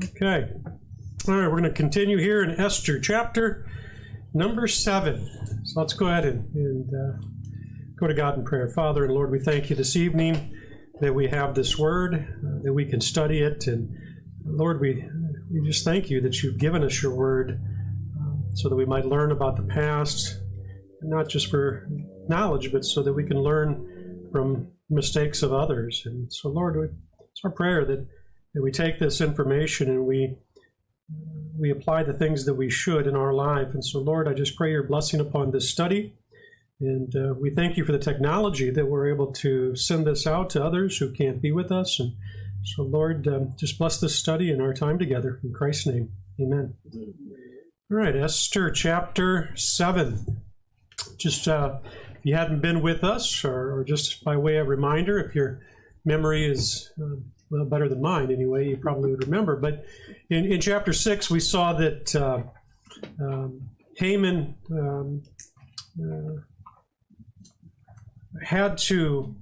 Okay. All right, we're going to continue here in Esther chapter number 7. So let's go ahead and go to God in prayer. Father and Lord, we thank you this evening that we have this word, that we can study it. And Lord, we just thank you that you've given us your word so that we might learn about the past, not just for knowledge, but so that we can learn from mistakes of others. And so, Lord, it's our prayer that we take this information and we apply the things that we should in our life. And so, Lord, I just pray your blessing upon this study. And we thank you for the technology that we're able to send this out to others who can't be with us. And so, Lord, just bless this study and our time together. In Christ's name, amen. All right, Esther chapter 7. Just if you hadn't been with us, or just by way of reminder, if your memory is well, better than mine anyway, you probably would remember. But in chapter 6, we saw that Haman had to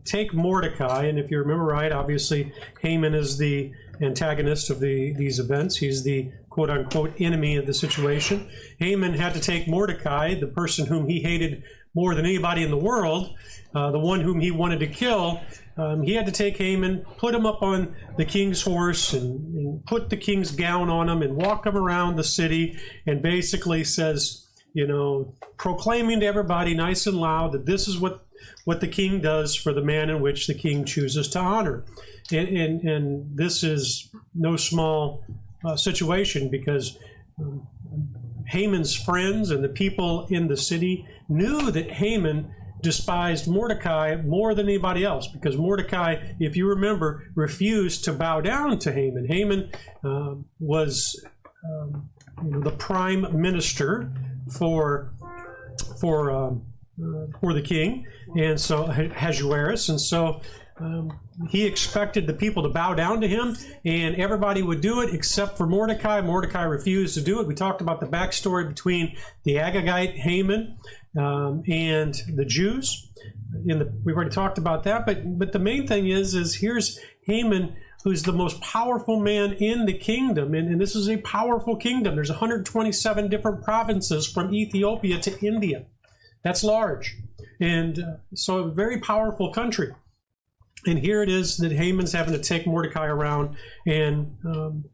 take Mordecai, and if you remember right, obviously Haman is the antagonist of these events. He's the quote-unquote enemy of the situation. Haman had to take Mordecai, the person whom he hated more than anybody in the world, the one whom he wanted to kill. He had to take Haman, put him up on the king's horse, and put the king's gown on him, and walk him around the city, and basically says, proclaiming to everybody nice and loud that this is what the king does for the man in which the king chooses to honor. And this is no small situation, because Haman's friends and the people in the city knew that Haman despised Mordecai more than anybody else, because Mordecai, if you remember, refused to bow down to Haman. Haman was the prime minister for the king, and so Ahasuerus, and so he expected the people to bow down to him, and everybody would do it except for Mordecai. Mordecai refused to do it. We talked about the backstory between the Agagite Haman and the Jews. We've already talked about that, but the main thing is here's Haman, who's the most powerful man in the kingdom, and this is a powerful kingdom. There's 127 different provinces from Ethiopia to India. That's large, and so a very powerful country. And here it is that Haman's having to take Mordecai around and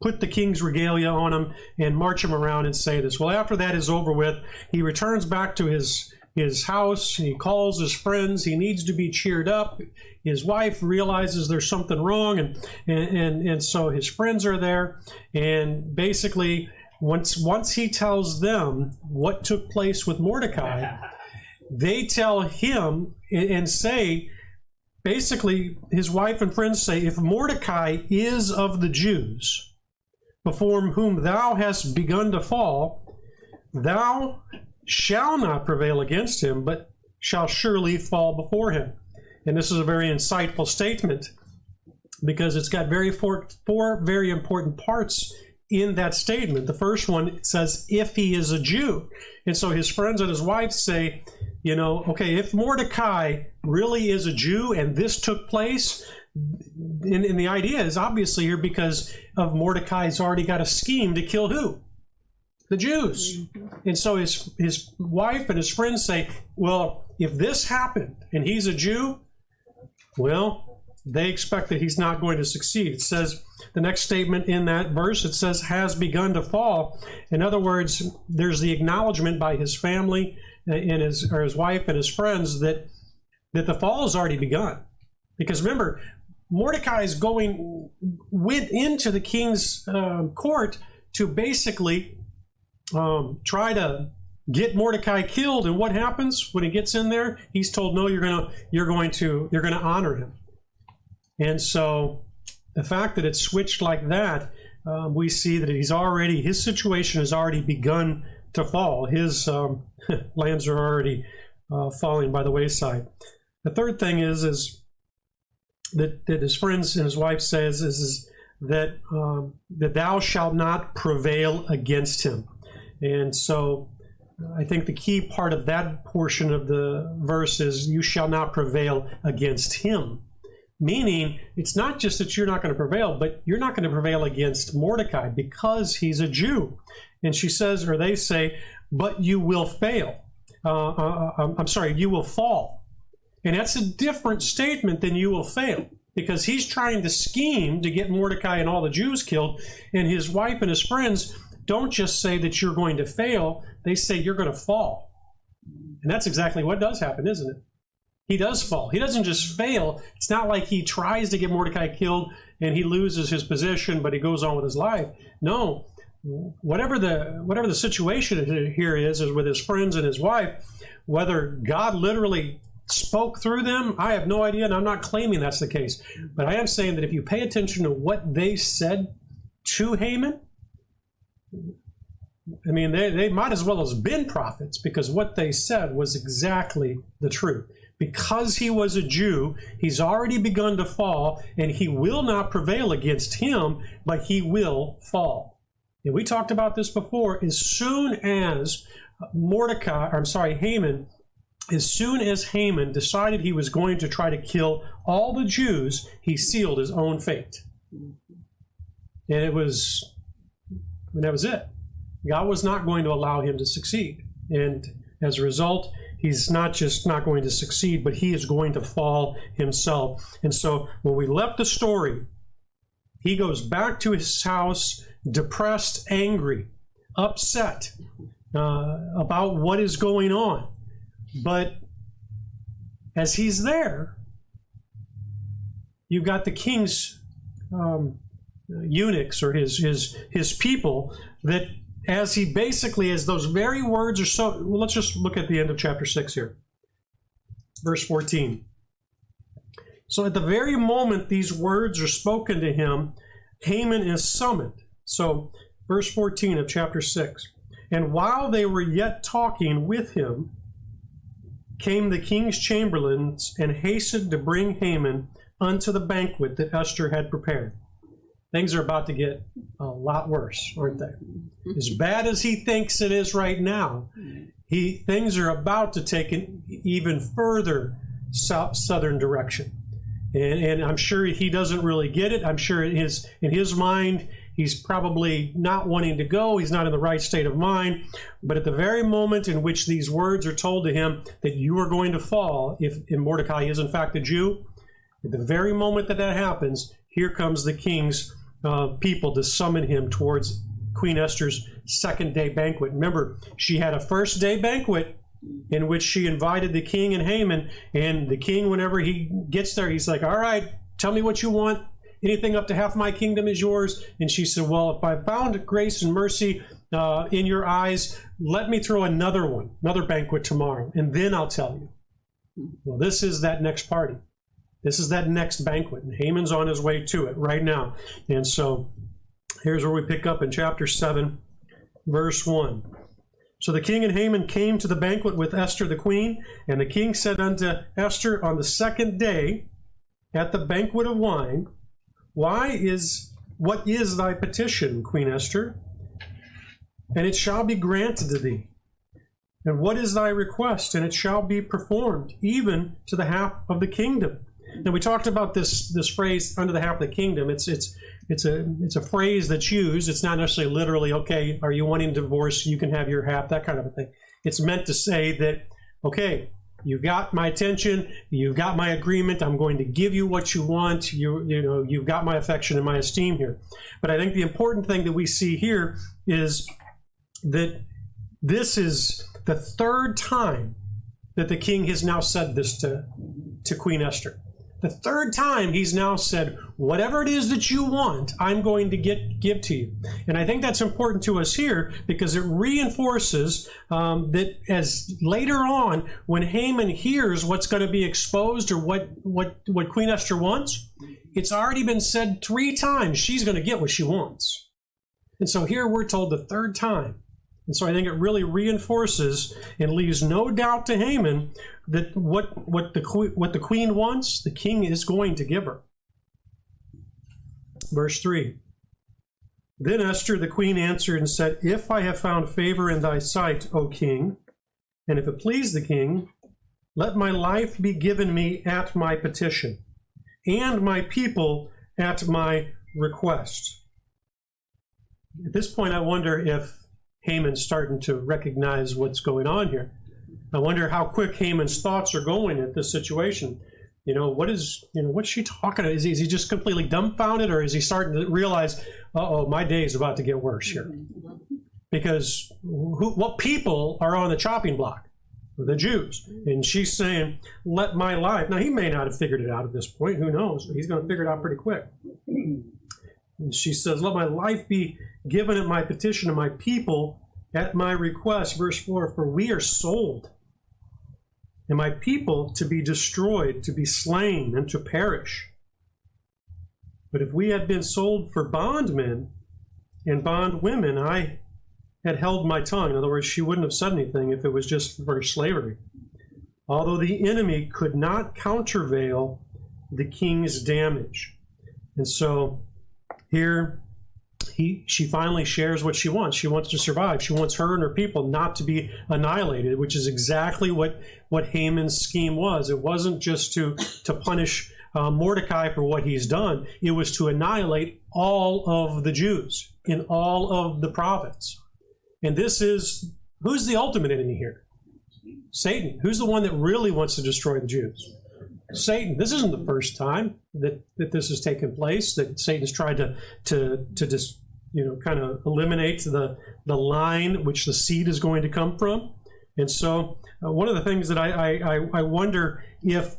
put the king's regalia on him and march him around and say this. Well, after that is over with, he returns back to his house. He calls his friends. He needs to be cheered up. His wife realizes there's something wrong, and so his friends are there. And basically, once he tells them what took place with Mordecai, they tell him and say, basically, his wife and friends say, if Mordecai is of the Jews, before whom thou hast begun to fall, thou shalt not prevail against him, but shall surely fall before him. And this is a very insightful statement, because it's got four very important parts in that statement. The first one, it says, if he is a Jew. And so his friends and his wife say, okay, if Mordecai really is a Jew and this took place, and the idea is obviously here because of Mordecai's already got a scheme to kill who? The Jews. And so his wife and his friends say, well, if this happened and he's a Jew, well, they expect that he's not going to succeed. It says, the next statement in that verse, it says, has begun to fall. In other words, there's the acknowledgement by his family and his wife and his friends that the fall has already begun. Because remember, Mordecai went into the king's court to basically try to get Mordecai killed. And what happens when he gets in there? He's told, no, you're going to honor him. And so the fact that it switched like that, we see that his situation has already begun to fall. His lands are already falling by the wayside. The third thing is that his friends and his wife says is that thou shalt not prevail against him. And so I think the key part of that portion of the verse is you shall not prevail against him. Meaning, it's not just that you're not going to prevail, but you're not going to prevail against Mordecai because he's a Jew. And she says, or they say, but you will fail. I'm sorry, you will fall. And that's a different statement than you will fail, because he's trying to scheme to get Mordecai and all the Jews killed. And his wife and his friends don't just say that you're going to fail, they say you're going to fall. And that's exactly what does happen, isn't it? He does fall. He doesn't just fail. It's not like he tries to get Mordecai killed and he loses his position, but he goes on with his life. No, whatever the situation here is with his friends and his wife, whether God literally spoke through them, I have no idea, and I'm not claiming that's the case. But I am saying that if you pay attention to what they said to Haman, I mean, they might as well have been prophets, because what they said was exactly the truth. Because he was a Jew, he's already begun to fall, and he will not prevail against him, but he will fall. And we talked about this before. As soon as Haman, as soon as Haman decided he was going to try to kill all the Jews, he sealed his own fate. And that was it. God was not going to allow him to succeed. And as a result, he's not just not going to succeed, but he is going to fall himself. And so when we left the story, he goes back to his house, depressed, angry, upset about what is going on. But as he's there, you've got the king's eunuchs, or his people, that as those very words are so, well, let's just look at the end of chapter 6 here. Verse 14. So at the very moment these words are spoken to him, Haman is summoned. So verse 14 of chapter 6. And while they were yet talking with him, came the king's chamberlains and hastened to bring Haman unto the banquet that Esther had prepared. Things are about to get a lot worse, aren't they? As bad as he thinks it is right now, things are about to take an even further southern direction. And I'm sure he doesn't really get it. I'm sure in his mind, he's probably not wanting to go. He's not in the right state of mind. But at the very moment in which these words are told to him that you are going to fall, if Mordecai is in fact a Jew, at the very moment that happens, here comes the king's people to summon him towards Queen Esther's second day banquet. Remember, she had a first day banquet in which she invited the king and Haman, and the king, whenever he gets there, he's like, all right, tell me what you want. Anything up to half my kingdom is yours. And she said, well, if I found grace and mercy in your eyes, let me throw another banquet tomorrow, and then I'll tell you. Well, this is that next party. This is that next banquet, and Haman's on his way to it right now. And so here's where we pick up in chapter 7, verse 1. So the king and Haman came to the banquet with Esther the queen, and the king said unto Esther on the second day at the banquet of wine, what is thy petition, Queen Esther? And it shall be granted to thee. And what is thy request? And it shall be performed, even to the half of the kingdom. Now, we talked about this phrase, under the half of the kingdom. It's a phrase that's used. It's not necessarily literally, okay, are you wanting a divorce? You can have your half, that kind of a thing. It's meant to say that, okay, you've got my attention, you've got my agreement, I'm going to give you what you want, you've got my affection and my esteem here. But I think the important thing that we see here is that this is the third time that the king has now said this to Queen Esther. The third time he's now said, whatever it is that you want, I'm going to give to you. And I think that's important to us here, because it reinforces that as later on, when Haman hears what's going to be exposed, or what Queen Esther wants, it's already been said 3 times she's going to get what she wants. And so here we're told the third time. And so I think it really reinforces and leaves no doubt to Haman that what the queen wants, the king is going to give her. Verse 3. Then Esther the queen answered and said, if I have found favor in thy sight, O king, and if it please the king, let my life be given me at my petition. and my people at my request. At this point, I wonder if Haman's starting to recognize what's going on here. I wonder how quick Haman's thoughts are going at this situation. What's she talking about? Is he just completely dumbfounded, or is he starting to realize, uh-oh, my day is about to get worse here? Because what people are on the chopping block? The Jews. And she's saying, let my life. Now, he may not have figured it out at this point. Who knows? He's going to figure it out pretty quick. And she says, let my life be given at my petition to my people at my request. Verse 4, for we are sold, and my people to be destroyed, to be slain, and to perish. But if we had been sold for bondmen and bondwomen, I had held my tongue. In other words, she wouldn't have said anything if it was just for slavery. Although the enemy could not countervail the king's damage. And so here she finally shares what she wants. She wants to survive. She wants her and her people not to be annihilated, which is exactly what Haman's scheme was. It wasn't just to punish Mordecai for what he's done. It was to annihilate all of the Jews in all of the province. And who's the ultimate enemy here? Satan. Who's the one that really wants to destroy the Jews? Satan. This isn't the first time that this has taken place, that Satan's tried to just, kind of eliminate the line which the seed is going to come from. And so one of the things that I wonder if,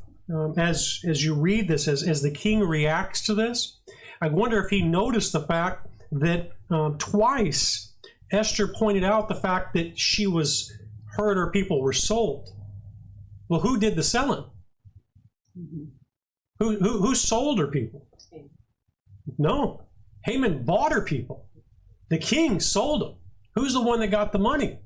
as you read this, as the king reacts to this, I wonder if he noticed the fact that twice Esther pointed out the fact that her and her people were sold. Well, who did the selling? Who sold her people? No. Haman bought her people. The king sold them. Who's the one that got the money?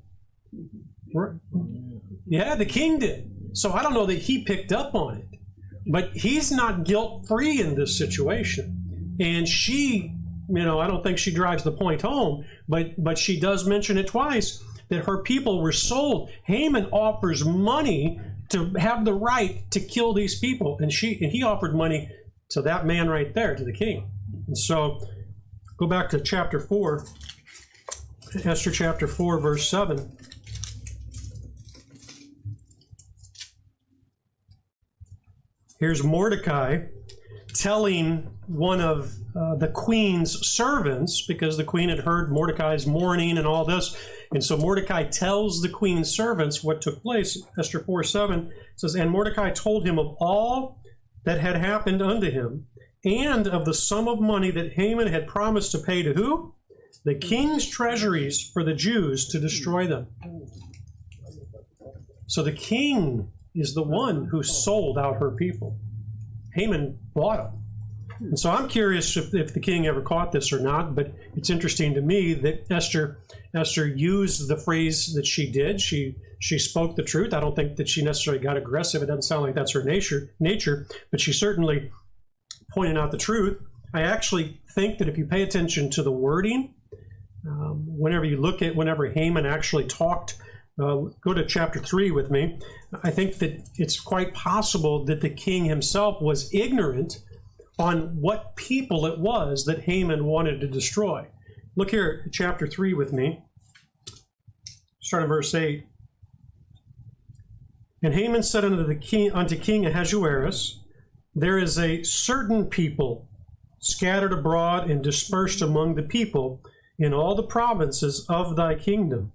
Yeah, the king did. So I don't know that he picked up on it. But he's not guilt-free in this situation. And she, I don't think she drives the point home, but she does mention it twice, that her people were sold. Haman offers money to have the right to kill these people. And he offered money to that man right there, to the king. And so, go back to chapter 4, Esther chapter 4, verse 7. Here's Mordecai telling one of the queen's servants, because the queen had heard Mordecai's mourning and all this, and so Mordecai tells the queen's servants what took place. Esther 4:7 says, and Mordecai told him of all that had happened unto him, and of the sum of money that Haman had promised to pay to who? The king's treasuries for the Jews to destroy them. So the king is the one who sold out her people. Haman bought them. And so I'm curious if the king ever caught this or not, but it's interesting to me that Esther used the phrase that she did. She spoke the truth. I don't think that she necessarily got aggressive. It doesn't sound like that's her nature, but she certainly pointed out the truth. I actually think that if you pay attention to the wording, whenever Haman actually talked, go to chapter 3 with me. I think that it's quite possible that the king himself was ignorant on what people it was that Haman wanted to destroy. Look here at chapter 3 with me. Start in verse 8. And Haman said unto King Ahasuerus, there is a certain people scattered abroad and dispersed among the people in all the provinces of thy kingdom.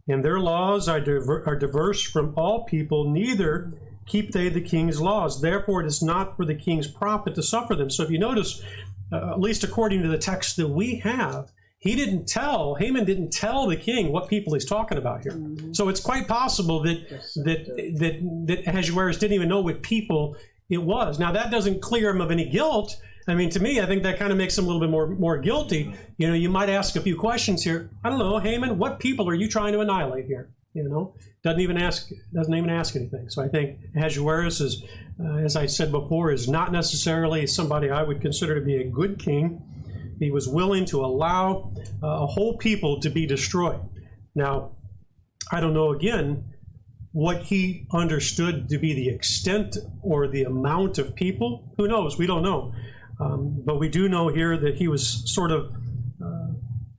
And their laws are diverse from all people, neither keep they the king's laws. Therefore it is not for the king's profit to suffer them. So if you notice, at least according to the text that we have, Haman didn't tell the king what people he's talking about here. Mm-hmm. So it's quite possible that Ahasuerus didn't even know what people it was. Now that doesn't clear him of any guilt. I mean, to me, I think that kind of makes him a little bit more guilty. You might ask a few questions here. I don't know, Haman, what people are you trying to annihilate here? Doesn't even ask anything. So I think Ahasuerus is, as I said before, is not necessarily somebody I would consider to be a good king. He was willing to allow a whole people to be destroyed. Now, I don't know again what he understood to be the extent or the amount of people, who knows? We don't know. But we do know here that he was sort of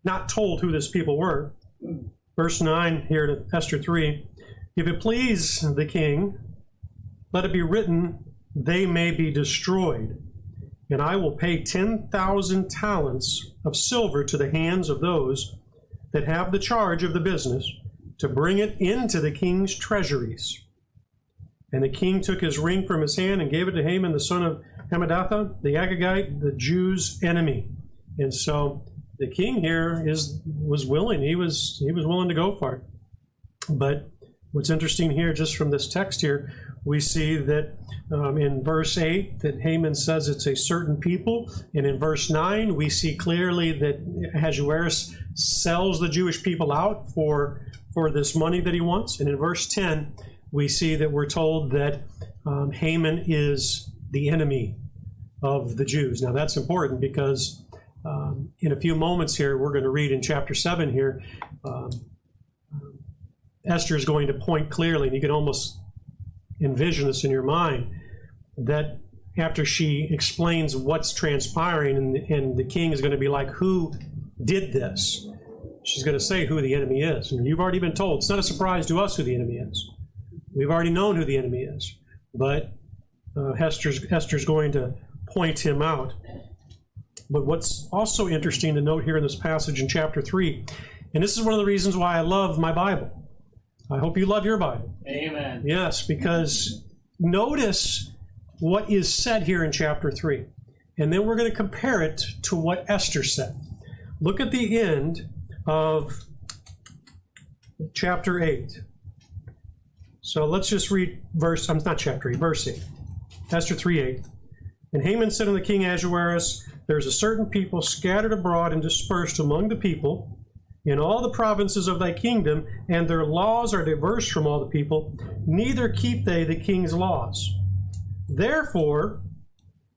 not told who this people were. Verse 9 here to Esther 3, if it please the king, let it be written, they may be destroyed, and I will pay 10,000 talents of silver to the hands of those that have the charge of the business, to bring it into the king's treasuries. And the king took his ring from his hand and gave it to Haman, the son of Hammedatha, the Agagite, the Jews' enemy. And so the king here was willing. He was willing to go for it. But what's interesting here, just from this text here, we see that in verse 8 that Haman says it's a certain people. And in verse 9, we see clearly that Ahasuerus sells the Jewish people out for this money that he wants. And in verse 10, we see that we're told that Haman is the enemy of the Jews. Now that's important because in a few moments here, we're going to read in chapter 7 here, Esther is going to point clearly, and you can almost envision this in your mind, that after she explains what's transpiring and the king is going to be like, who did this? She's going to say who the enemy is. And you've already been told. It's not a surprise to us who the enemy is. We've already known who the enemy is. But Esther's going to point him out. But what's also interesting to note here in this passage in chapter 3, and this is one of the reasons why I love my Bible. I hope you love your Bible. Amen. Yes, because notice what is said here in chapter 3. And then we're going to compare it to what Esther said. Look at the end of chapter 8. So let's just read verse 8. Esther 3:8. And Haman said unto the king Ahasuerus, there is a certain people scattered abroad and dispersed among the people in all the provinces of thy kingdom, and their laws are diverse from all the people, neither keep they the king's laws. Therefore,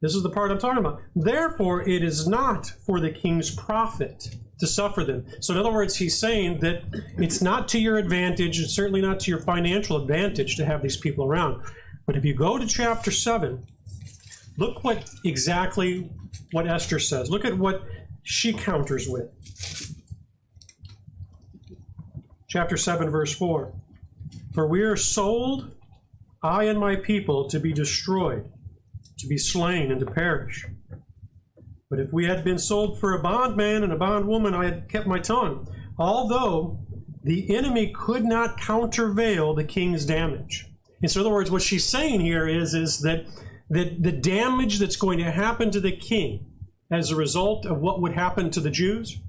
this is the part I'm talking about, therefore it is not for the king's profit to suffer them. So in other words, he's saying that it's not to your advantage, it's certainly not to your financial advantage to have these people around. But if you go to chapter 7, look exactly what Esther says. Look at what she counters with. Chapter 7, verse 4. For we are sold, I and my people, to be destroyed, to be slain, and to perish. But if we had been sold for a bondman and a bondwoman, I had kept my tongue, although the enemy could not countervail the king's damage. And so in other words, what she's saying here is that the damage that's going to happen to the king as a result of what would happen to the Jews,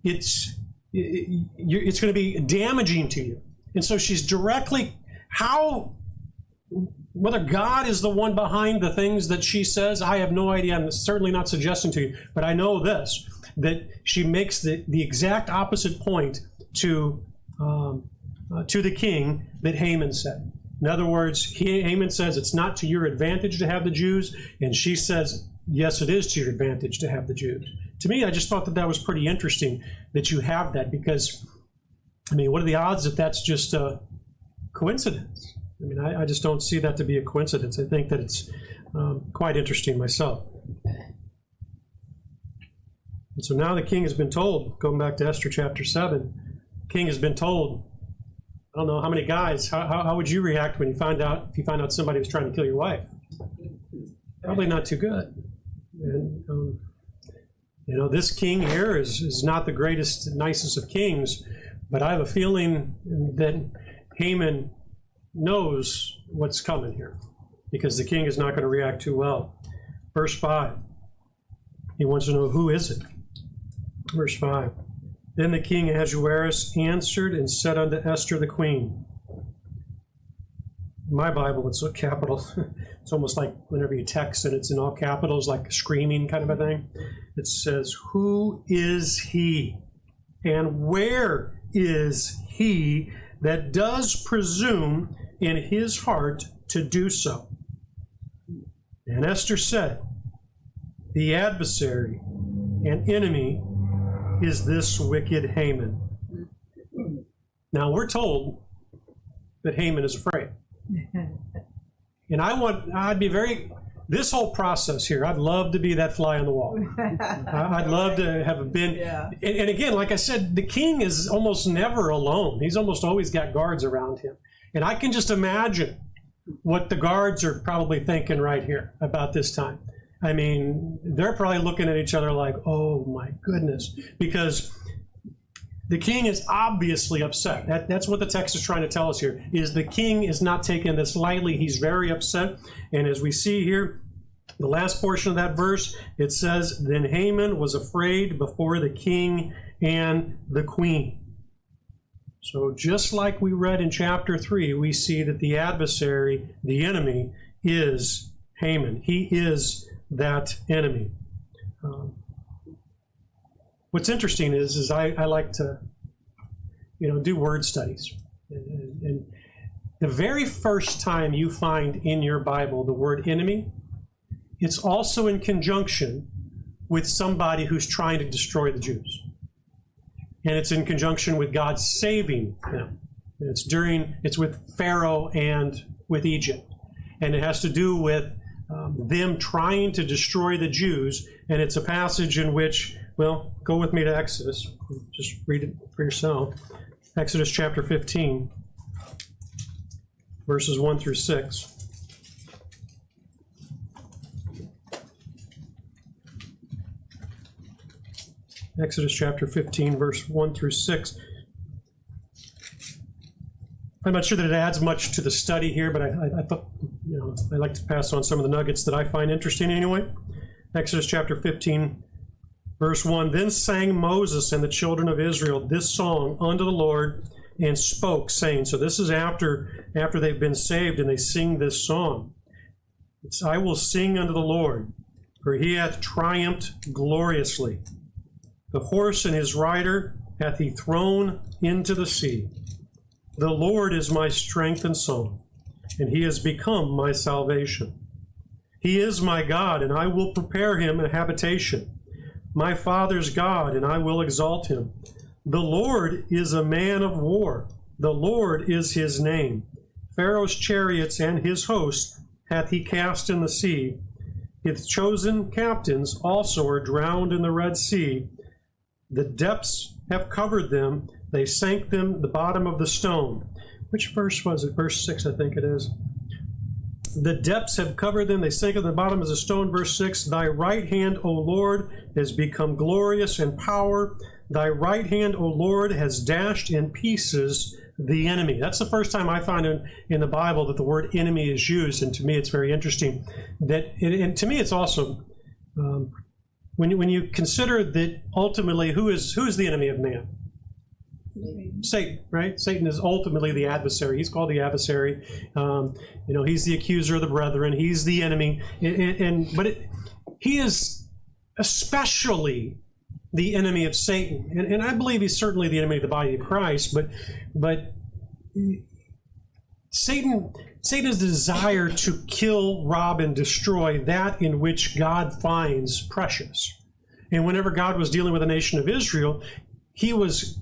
it's going to be damaging to you. And so she's directly, whether God is the one behind the things that she says, I have no idea. I'm certainly not suggesting to you, but I know this, that she makes the exact opposite point to the king that Haman said. In other words, Haman says it's not to your advantage to have the Jews, and she says, yes, it is to your advantage to have the Jews. To me, I just thought that was pretty interesting that you have that, because, I mean, what are the odds that that's just a coincidence? I mean, I just don't see that to be a coincidence. I think that it's quite interesting myself. And so now the king has been told, going back to Esther chapter 7, the king has been told, I don't know how many guys, how would you react when you find out somebody was trying to kill your wife? Probably not too good. And this king here is not the greatest, nicest of kings, but I have a feeling that Haman knows what's coming here, because the king is not going to react too well. Verse 5, he wants to know, who is it? Verse 5, then the king Ahasuerus answered and said unto Esther the queen. In my Bible, it's a capital. It's almost like whenever you text and it's in all capitals, like screaming kind of a thing. It says, who is he? And where is he that does presume in his heart to do so? And Esther said, the adversary and enemy is this wicked Haman. Now we're told that Haman is afraid. And this whole process here, I'd love to be that fly on the wall. I'd love to have been, and again, like I said, the king is almost never alone. He's almost always got guards around him. And I can just imagine what the guards are probably thinking right here about this time. I mean, they're probably looking at each other like, oh my goodness, because the king is obviously upset. That's what the text is trying to tell us here, is the king is not taking this lightly. He's very upset. And as we see here, the last portion of that verse, it says, then Haman was afraid before the king and the queen. So just like we read in chapter 3, we see that the adversary, the enemy, is Haman. He is that enemy. What's interesting is I like to, do word studies. And the very first time you find in your Bible the word enemy, it's also in conjunction with somebody who's trying to destroy the Jews. And it's in conjunction with God saving them. It's with Pharaoh and with Egypt. And it has to do with them trying to destroy the Jews. And it's a passage in which, well, go with me to Exodus. Just read it for yourself. Exodus chapter 15, verses 1 through 6. Exodus chapter 15, verse 1 through 6. I'm not sure that it adds much to the study here, but I thought, I like to pass on some of the nuggets that I find interesting anyway. Exodus chapter 15, verse 1. Then sang Moses and the children of Israel this song unto the Lord, and spoke, saying, so this is after they've been saved, and they sing this song. It's, I will sing unto the Lord, for he hath triumphed gloriously. The horse and his rider hath he thrown into the sea. The Lord is my strength and song, and he has become my salvation. He is my God, and I will prepare him a habitation. My father's God, and I will exalt him. The Lord is a man of war. The Lord is his name. Pharaoh's chariots and his host hath he cast in the sea. His chosen captains also are drowned in the Red Sea. The depths have covered them. They sank them the bottom of the stone. Which verse was it? Verse 6, I think it is. The depths have covered them. They sank at the bottom of the stone. Verse 6, thy right hand, O Lord, has become glorious in power. Thy right hand, O Lord, has dashed in pieces the enemy. That's the first time I find in the Bible that the word enemy is used, and to me it's very interesting. And to me it's also, when you consider that ultimately who's the enemy of man? Satan, right? Satan is ultimately the adversary. He's called the adversary. He's the accuser of the brethren. He's the enemy. He is especially the enemy of Satan. And I believe he's certainly the enemy of the body of Christ. But Satan's desire to kill, rob, and destroy that in which God finds precious. And whenever God was dealing with the nation of Israel, he was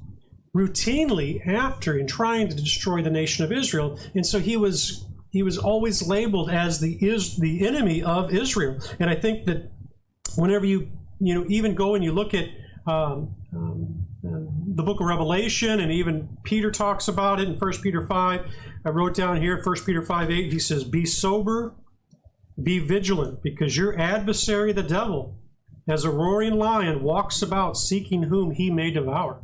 routinely after and trying to destroy the nation of Israel. And so he was always labeled as the enemy of Israel. And I think that whenever you even go and you look at the book of Revelation, and even Peter talks about it in 1 Peter 5. I wrote down here, 1 Peter 5:8, he says, be sober, be vigilant, because your adversary, the devil, as a roaring lion, walks about seeking whom he may devour.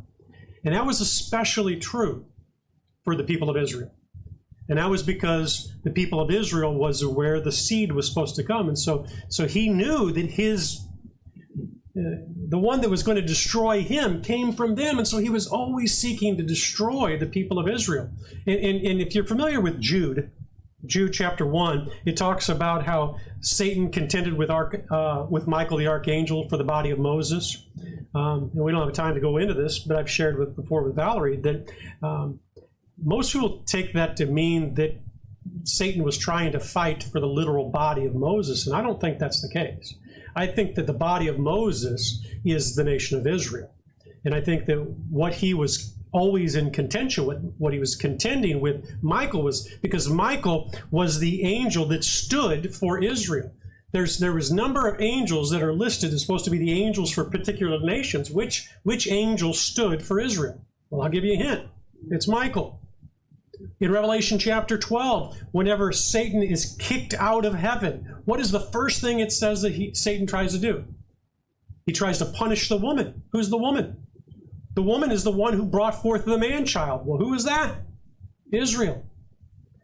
And that was especially true for the people of Israel. And that was because the people of Israel was where the seed was supposed to come. And so he knew that the one that was going to destroy him came from them. And so he was always seeking to destroy the people of Israel. And if you're familiar with Jude chapter 1, it talks about how Satan contended with Michael the archangel for the body of Moses. And we don't have time to go into this, but I've shared before with Valerie that most people take that to mean that Satan was trying to fight for the literal body of Moses, and I don't think that's the case. I think that the body of Moses is the nation of Israel. And I think that what he was always in contention with. What he was contending with Michael was because Michael was the angel that stood for Israel. There was a number of angels that are listed as supposed to be the angels for particular nations. Which angel stood for Israel? Well, I'll give you a hint. It's Michael. In Revelation chapter 12, whenever Satan is kicked out of heaven, what is the first thing it says that Satan tries to do? He tries to punish the woman. Who's the woman? The woman is the one who brought forth the man-child. Well, who is that? Israel.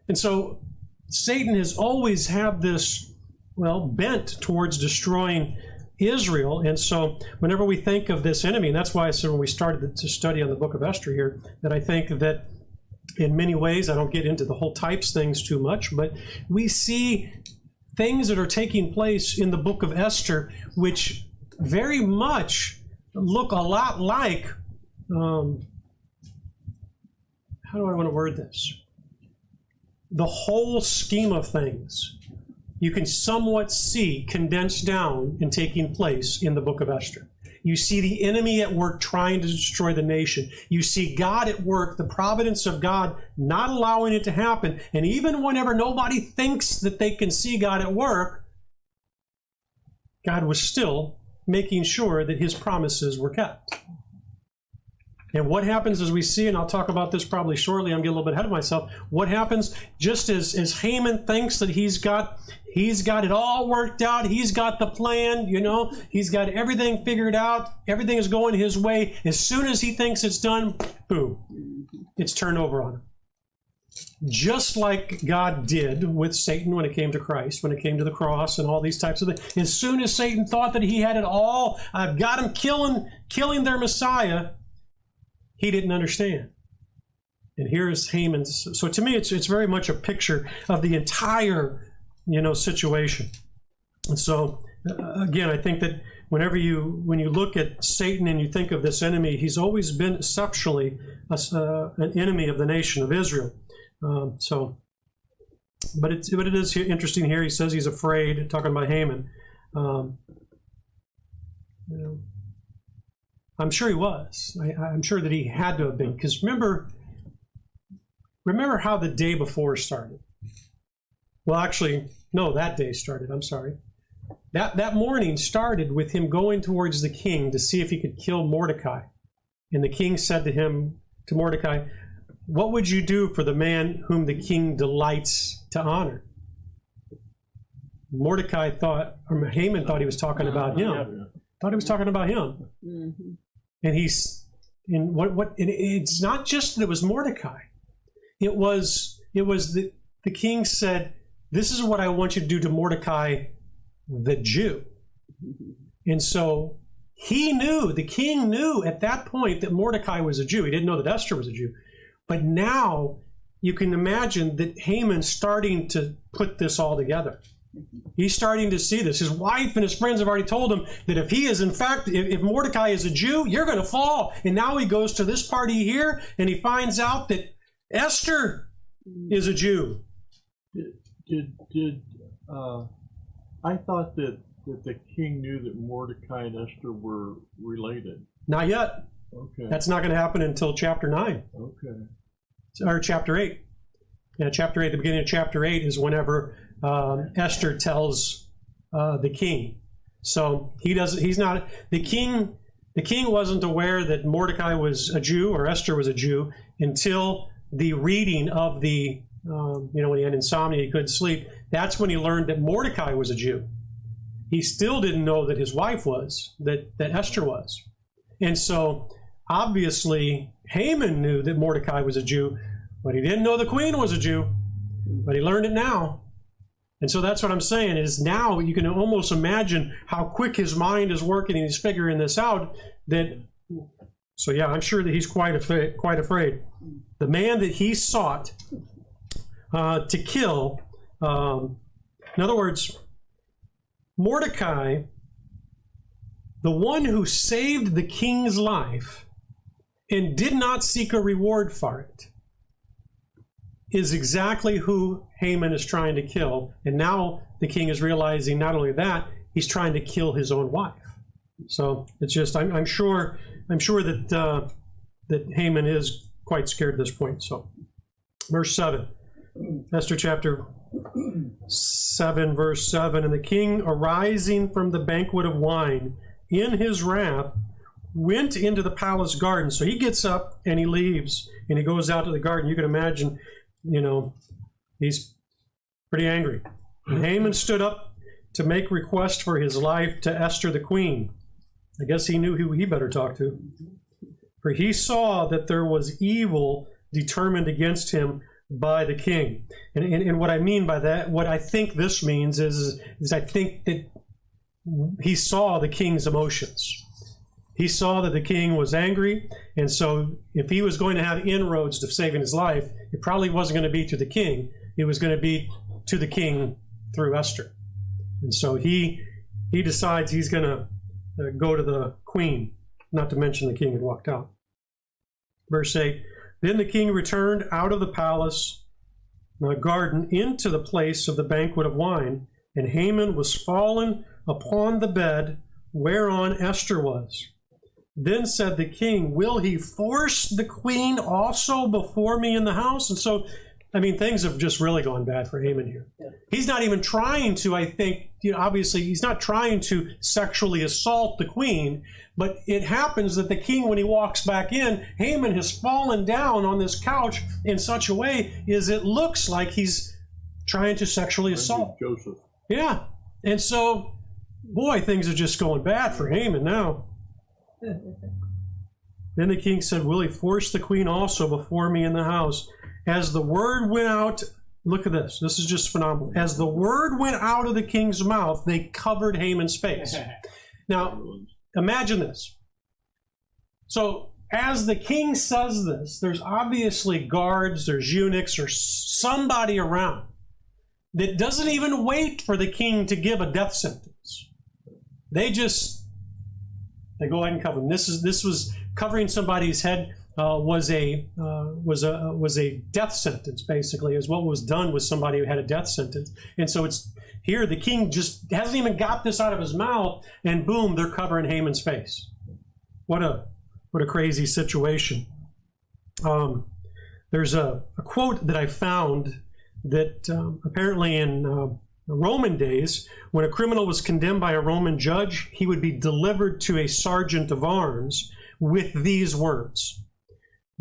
And so Satan has always had this, bent towards destroying Israel. And so whenever we think of this enemy, and that's why I said when we started to study on the book of Esther here, that I think that in many ways, I don't get into the whole types things too much, but we see things that are taking place in the book of Esther, which very much look a lot like, how do I want to word this? The whole scheme of things you can somewhat see condensed down and taking place in the book of Esther. You see the enemy at work trying to destroy the nation. You see God at work, the providence of God not allowing it to happen. And even whenever nobody thinks that they can see God at work, God was still making sure that his promises were kept. And what happens as we see, and I'll talk about this probably shortly, I'm getting a little bit ahead of myself, what happens just as Haman thinks that he's got it all worked out, he's got the plan, he's got everything figured out, everything is going his way. As soon as he thinks it's done, boom, it's turned over on him. Just like God did with Satan when it came to Christ, when it came to the cross and all these types of things. As soon as Satan thought that he had it all, I've got him killing their Messiah, he didn't understand. And here is Haman's. So to me, it's very much a picture of the entire, situation. And so, again, I think that when you look at Satan and you think of this enemy, he's always been exceptionally an enemy of the nation of Israel. But it is interesting here. He says he's afraid, talking about Haman. I'm sure he was. I'm sure that he had to have been. Because remember how the day before started. Well, actually, no, that day started. I'm sorry. That morning started with him going towards the king to see if he could kill Mordecai. And the king said to Mordecai, "What would you do for the man whom the king delights to honor?" Haman thought he was talking about him. Thought he was talking about him. Mm-hmm. And it's not just that it was Mordecai. It was the king said, "This is what I want you to do to Mordecai, the Jew." And so the king knew at that point that Mordecai was a Jew. He didn't know that Esther was a Jew. But now you can imagine that Haman's starting to put this all together. He's starting to see this. His wife and his friends have already told him that if Mordecai is a Jew, you're going to fall. And now he goes to this party here and he finds out that Esther is a Jew. I thought that the king knew that Mordecai and Esther were related. Not yet. Okay. That's not going to happen until chapter 9. Okay. Or chapter 8. Yeah, chapter 8, the beginning of chapter 8 is whenever Esther tells the king. So the king wasn't aware that Mordecai was a Jew or Esther was a Jew until the reading of when he had insomnia, he couldn't sleep. That's when he learned that Mordecai was a Jew. He still didn't know that his wife was, that Esther was. And so obviously Haman knew that Mordecai was a Jew, but he didn't know the queen was a Jew. But he learned it now. And so that's what I'm saying is now you can almost imagine how quick his mind is working and he's figuring this out. So yeah, I'm sure that he's quite afraid. The man that he sought to kill, in other words, Mordecai, the one who saved the king's life and did not seek a reward for it, is exactly who Haman is trying to kill. And now the king is realizing not only that, he's trying to kill his own wife. So it's just, I'm sure that that Haman is quite scared at this point. So, verse 7, Esther chapter 7, verse 7, and the king, arising from the banquet of wine in his wrath, went into the palace garden. So he gets up and he leaves and he goes out to the garden. You can imagine, he's pretty angry. And Haman stood up to make request for his life to Esther the queen. I guess he knew who he better talk to. For he saw that there was evil determined against him by the king. And what I mean by that, what I think this means is I think that he saw the king's emotions. He saw that the king was angry, and so if he was going to have inroads to saving his life, it probably wasn't going to be to the king. It was going to be to the king through Esther. And so he decides he's going to go to the queen, not to mention the king had walked out. Verse 8, then the king returned out of the palace garden into the place of the banquet of wine, and Haman was fallen upon the bed whereon Esther was. Then said the king, will he force the queen also before me in the house? And so, things have just really gone bad for Haman here. Yeah. He's not even trying to, I think, obviously he's not trying to sexually assault the queen, but it happens that the king, when he walks back in, Haman has fallen down on this couch in such a way as it looks like he's trying to sexually assault Joseph. Yeah. And so, boy, things are just going bad for Haman now. Then the king said, will he force the queen also before me in the house? As the word went out, look at this. This is just phenomenal. As the word went out of the king's mouth, they covered Haman's face. Now, imagine this. So, as the king says this, there's obviously guards, there's eunuchs, or somebody around that doesn't even wait for the king to give a death sentence. They go ahead and cover him. This was covering somebody's head was a death sentence, basically, is what was done with somebody who had a death sentence. And so it's here the king just hasn't even got this out of his mouth, and boom, they're covering Haman's face. What a crazy situation. There's a quote that I found that apparently in Roman days, when a criminal was condemned by a Roman judge, he would be delivered to a sergeant of arms with these words,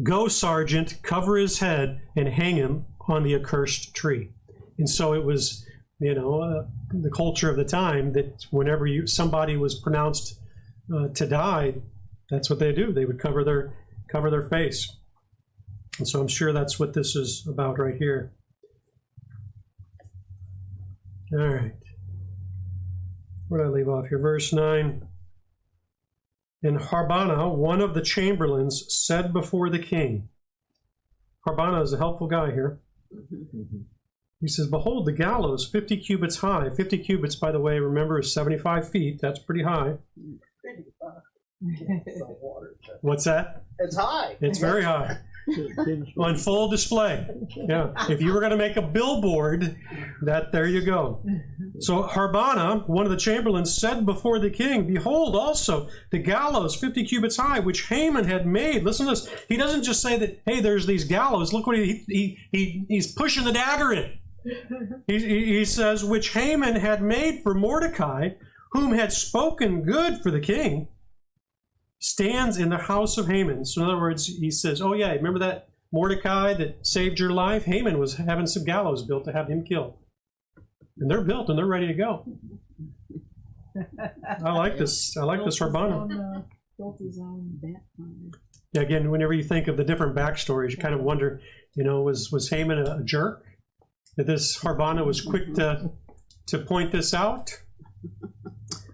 go, sergeant, cover his head and hang him on the accursed tree. And so it was, the culture of the time that whenever somebody was pronounced to die, that's what they do. They would cover their face. And so I'm sure that's what this is about right here. All right. Where did I leave off here? Verse 9. And Harbana, one of the chamberlains, said before the king. Harbana is a helpful guy here. He says, behold, the gallows, 50 cubits high. 50 cubits, by the way, remember, is 75 feet. That's pretty high. What's that? It's high. It's very high. On full display. Yeah. If you were going to make a billboard, there you go. So Harbana, one of the chamberlains, said before the king, behold also the gallows 50 cubits high, which Haman had made. Listen to this. He doesn't just say that, hey, there's these gallows. Look what he's pushing the dagger in. He says, which Haman had made for Mordecai, whom had spoken good for the king, stands in the house of Haman. So in other words, he says, oh yeah, remember that Mordecai that saved your life? Haman was having some gallows built to have him killed. And they're built and they're ready to go. I like this. I like this Harbana. Yeah, again, whenever you think of the different backstories, you kind of wonder, was Haman a jerk? That this Harbana was quick to point this out?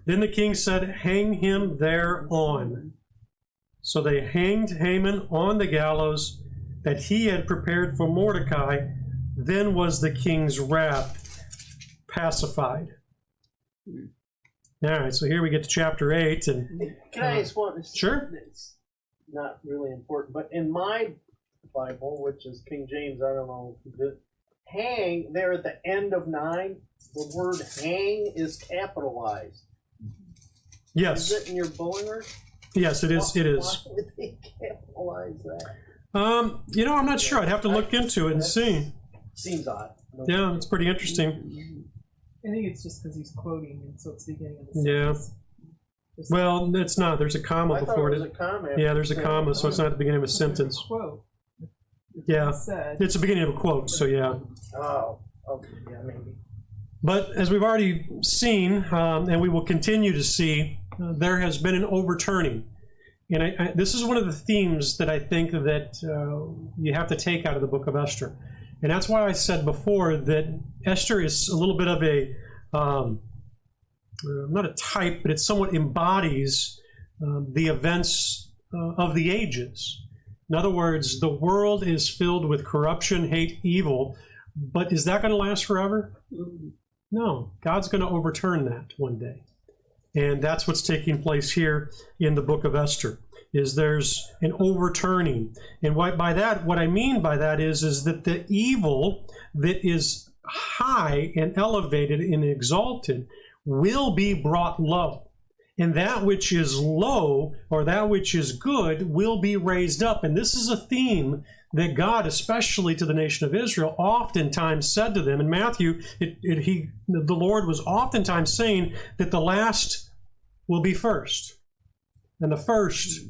Then the king said, hang him thereon. So they hanged Haman on the gallows that he had prepared for Mordecai. Then was the king's wrath pacified. All right, so here we get to chapter 8. And can I ask one? Sure. It's not really important, but in my Bible, which is King James, I don't know, hang, there at the end of 9, the word hang is capitalized. Yes. Is it in your bulletin? Yes, it is. It is. Why would they capitalize that? I'm not sure. I'd have to look into it and see. Seems odd. Yeah, it's pretty interesting. I think it's just because he's quoting, and so it's the beginning of the Yeah. sentence. Just Well, it's not. There's a comma I thought before it was it. a comment. Yeah, there's a comma, so it's not at the beginning of a sentence. quote. Yeah. Said. It's the beginning of a quote, so yeah. Oh, okay, yeah, maybe. But as we've already seen, and we will continue to see, there has been an overturning. And this is one of the themes that I think that you have to take out of the book of Esther. And that's why I said before that Esther is a little bit of a, not a type, but it somewhat embodies the events of the ages. In other words, the world is filled with corruption, hate, evil, but is that going to last forever? No, God's going to overturn that one day. And that's what's taking place here in the book of Esther, is there's an overturning. And what I mean by that is that the evil that is high and elevated and exalted will be brought low. And that which is low, or that which is good, will be raised up. And this is a theme that God, especially to the nation of Israel, oftentimes said to them. In Matthew, the Lord was oftentimes saying that the last will be first, and the first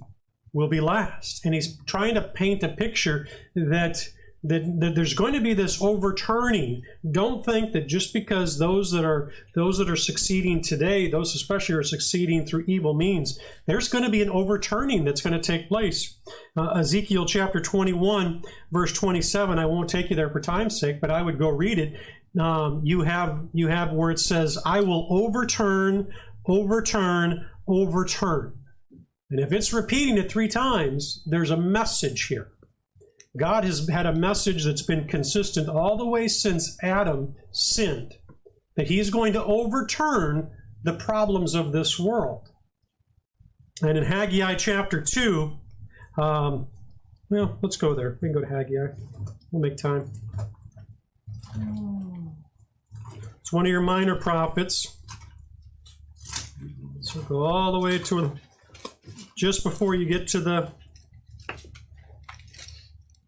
will be last. And he's trying to paint a picture that there's going to be this overturning. Don't think that just because those that are succeeding today, those especially are succeeding through evil means, there's going to be an overturning that's going to take place. Ezekiel chapter 21, verse 27. I won't take you there for time's sake, but I would go read it. You have where it says, "I will overturn, overturn, overturn." And if it's repeating it 3 times, there's a message here. God has had a message that's been consistent all the way since Adam sinned, that he's going to overturn the problems of this world. And in Haggai chapter 2, let's go there. We can go to Haggai. We'll make time. It's one of your minor prophets. So go all the way to just before you get to the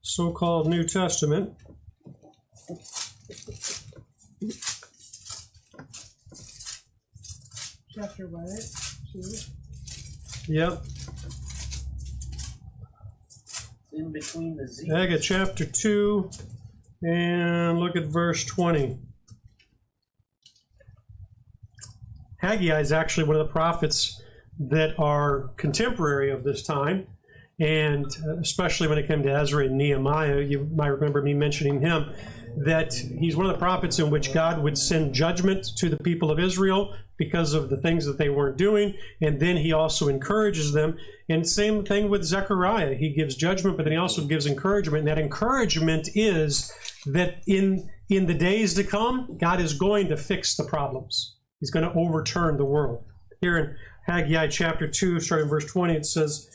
so-called New Testament. Chapter what? 2? Yep. In between the Z's. Haggai chapter 2, and look at verse 20. Haggai is actually one of the prophets that are contemporary of this time. And especially when it came to Ezra and Nehemiah, you might remember me mentioning him, that he's one of the prophets in which God would send judgment to the people of Israel because of the things that they weren't doing. And then he also encourages them. And same thing with Zechariah. He gives judgment, but then he also gives encouragement. And that encouragement is that in the days to come, God is going to fix the problems. He's going to overturn the world. Here in Haggai chapter 2, starting in verse 20, it says,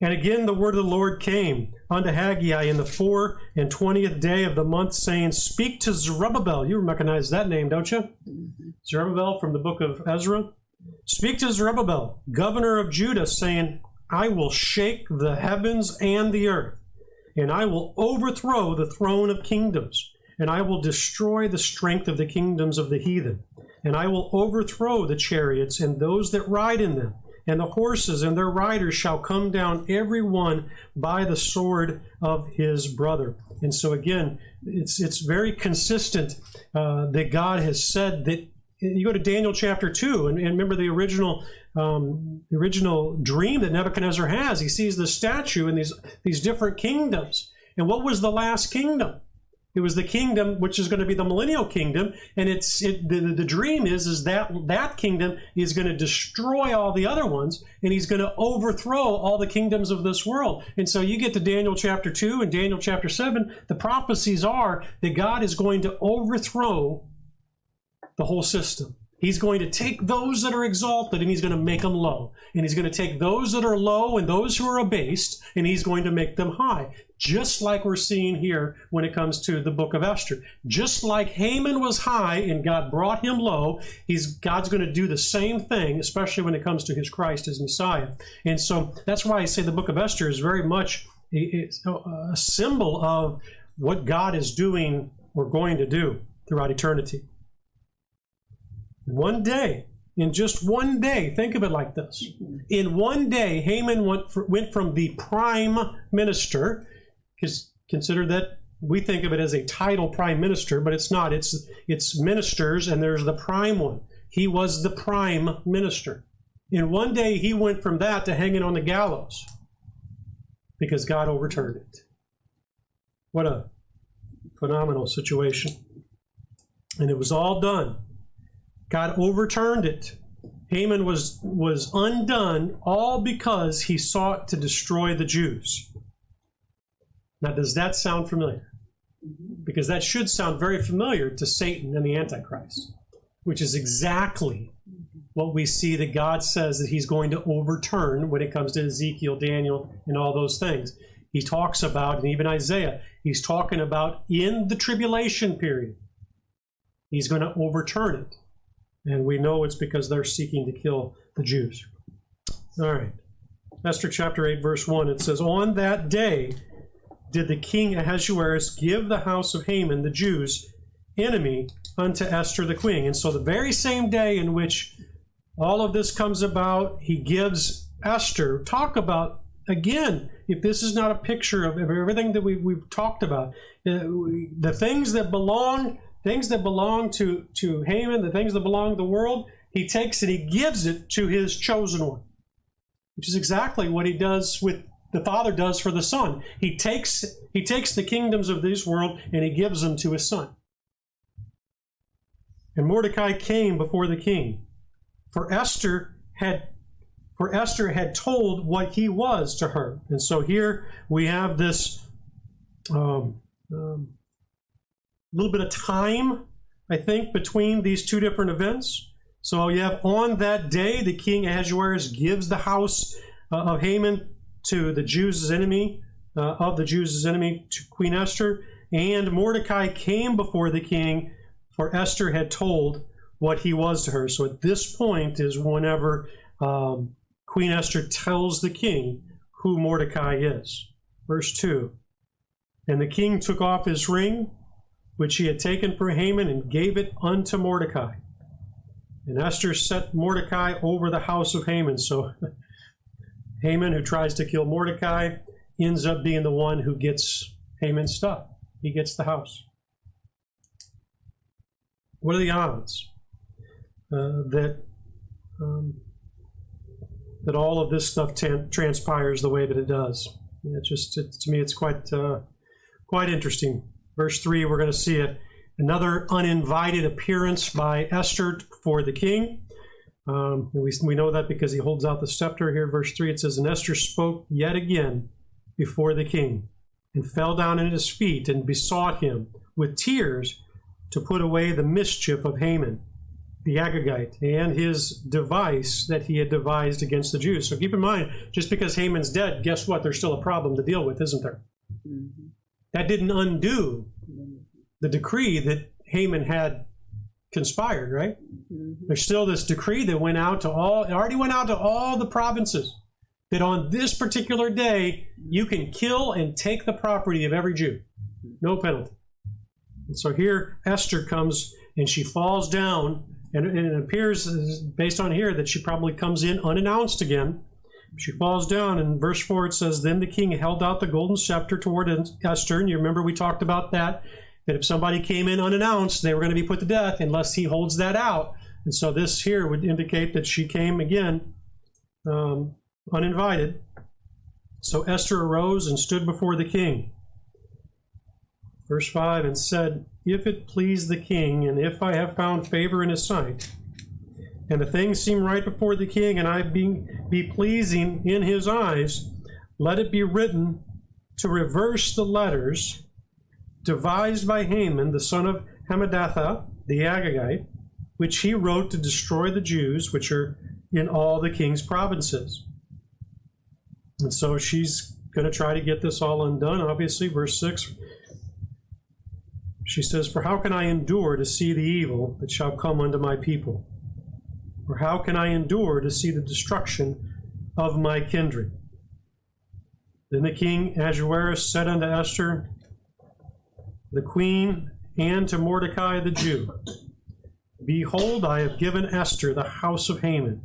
"And again the word of the Lord came unto Haggai in the 24th day of the month, saying, Speak to Zerubbabel." You recognize that name, don't you? Zerubbabel from the book of Ezra. "Speak to Zerubbabel, governor of Judah, saying, I will shake the heavens and the earth, and I will overthrow the throne of kingdoms, and I will destroy the strength of the kingdoms of the heathen, and I will overthrow the chariots and those that ride in them. And the horses and their riders shall come down, every one by the sword of his brother." And so again, it's very consistent that God has said that. You go to Daniel chapter 2, and remember the original dream that Nebuchadnezzar has. He sees the statue in these different kingdoms. And what was the last kingdom? It was the kingdom which is going to be the millennial kingdom, and the dream is that kingdom is going to destroy all the other ones, and he's going to overthrow all the kingdoms of this world. And so you get to Daniel chapter 2 and Daniel chapter 7, the prophecies are that God is going to overthrow the whole system. He's going to take those that are exalted and he's going to make them low. And he's going to take those that are low and those who are abased and he's going to make them high. Just like we're seeing here when it comes to the book of Esther. Just like Haman was high and God brought him low, God's going to do the same thing, especially when it comes to his Christ as Messiah. And so that's why I say the book of Esther is very much a symbol of what God is doing or going to do throughout eternity. One day, in just one day, think of it like this. In one day, Haman went from the prime minister, because consider that we think of it as a title prime minister, but it's not. It's ministers, and there's the prime one. He was the prime minister. In one day, he went from that to hanging on the gallows because God overturned it. What a phenomenal situation. And it was all done. God overturned it. Haman was undone all because he sought to destroy the Jews. Now, does that sound familiar? Because that should sound very familiar to Satan and the Antichrist, which is exactly what we see that God says that he's going to overturn when it comes to Ezekiel, Daniel, and all those things. He talks about, and even Isaiah, he's talking about in the tribulation period, he's going to overturn it. And we know it's because they're seeking to kill the Jews. All right. Esther chapter 8, verse 1, it says, "On that day did the king Ahasuerus give the house of Haman, the Jews' enemy, unto Esther the queen." And so the very same day in which all of this comes about, he gives Esther, talk about, again, if this is not a picture of everything that we've talked about, the things that belong to Haman, the things that belong to the world, he takes and he gives it to his chosen one, which is exactly what he does with the Father does for the Son. He takes the kingdoms of this world and he gives them to his Son. And Mordecai came before the king, for Esther had told what he was to her. And so here we have this little bit of time, I think, between these two different events. So you have, on that day, the king Ahasuerus gives the house of Haman to the Jews' enemy, to Queen Esther. And Mordecai came before the king, for Esther had told what he was to her. So at this point is whenever Queen Esther tells the king who Mordecai is. Verse 2, "And the king took off his ring, which he had taken for Haman, and gave it unto Mordecai. And Esther set Mordecai over the house of Haman." So Haman, who tries to kill Mordecai, ends up being the one who gets Haman's stuff. He gets the house. What are the odds that all of this stuff transpires the way that it does? To me, it's quite interesting. Verse 3, we're going to see another uninvited appearance by Esther before the king. We know that because he holds out the scepter here. Verse 3, it says, "And Esther spoke yet again before the king, and fell down at his feet, and besought him with tears to put away the mischief of Haman, the Agagite, and his device that he had devised against the Jews." So keep in mind, just because Haman's dead, guess what? There's still a problem to deal with, isn't there? Mm-hmm. That didn't undo the decree that Haman had conspired, right? Mm-hmm. There's still this decree that went out to all the provinces, that on this particular day, you can kill and take the property of every Jew. No penalty. And so here Esther comes and she falls down, and it appears, based on here, that she probably comes in unannounced again. She falls down, and in verse 4 it says, "Then the king held out the golden scepter toward Esther." And you remember we talked about that if somebody came in unannounced, they were going to be put to death unless he holds that out. And so this here would indicate that she came again uninvited. "So Esther arose and stood before the king." Verse 5, "And said, If it please the king, and if I have found favor in his sight, and the things seem right before the king, and I be pleasing in his eyes, let it be written to reverse the letters devised by Haman, the son of Hammedatha, the Agagite, which he wrote to destroy the Jews which are in all the king's provinces. And so she's going to try to get this all undone, obviously. Verse 6, she says, "For how can I endure to see the evil that shall come unto my people? Or how can I endure to see the destruction of my kindred?" Then the king Ahasuerus said unto Esther, the queen, and to Mordecai the Jew, "Behold, I have given Esther the house of Haman,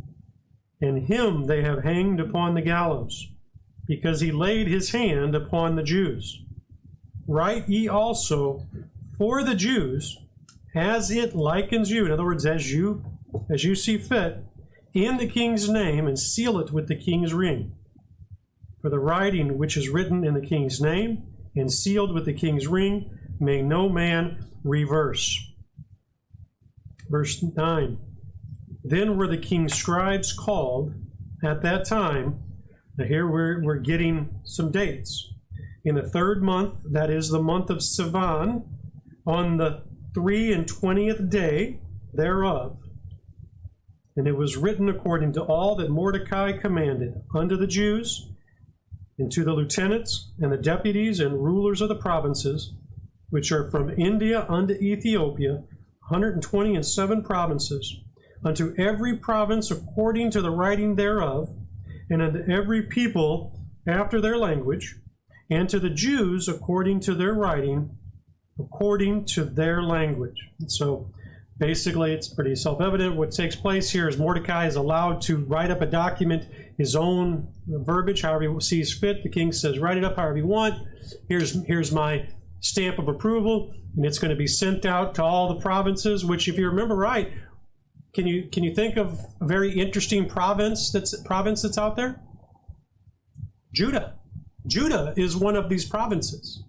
and him they have hanged upon the gallows, because he laid his hand upon the Jews. Write ye also for the Jews, as it likens you," in other words, as you see fit, "in the king's name, and seal it with the king's ring. For the writing which is written in the king's name, and sealed with the king's ring, may no man reverse." Verse 9, "Then were the king's scribes called at that time." Now here we're getting some dates. "In the 3rd month, that is the month of Sivan, on the 23rd day thereof. And it was written according to all that Mordecai commanded unto the Jews, and to the lieutenants, and the deputies, and rulers of the provinces, which are from India unto Ethiopia, 127 provinces, unto every province according to the writing thereof, and unto every people after their language, and to the Jews according to their writing, according to their language." And so basically it's pretty self-evident. What takes place here is Mordecai is allowed to write up a document, his own verbiage, however he sees fit. The king says, write it up however you want. Here's my stamp of approval, and it's going to be sent out to all the provinces, which, if you remember right, can you think of a very interesting province that's out there? Judah. Judah is one of these provinces.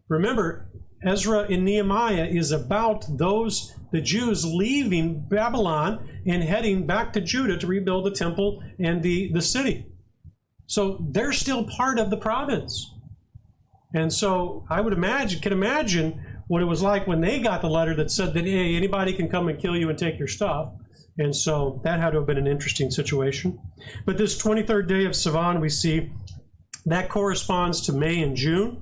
Remember, Ezra and Nehemiah is about the Jews leaving Babylon and heading back to Judah to rebuild the temple and the city. So they're still part of the province. And so I can imagine what it was like when they got the letter that said that, hey, anybody can come and kill you and take your stuff. And so that had to have been an interesting situation. But this 23rd day of Sivan, we see, that corresponds to May and June.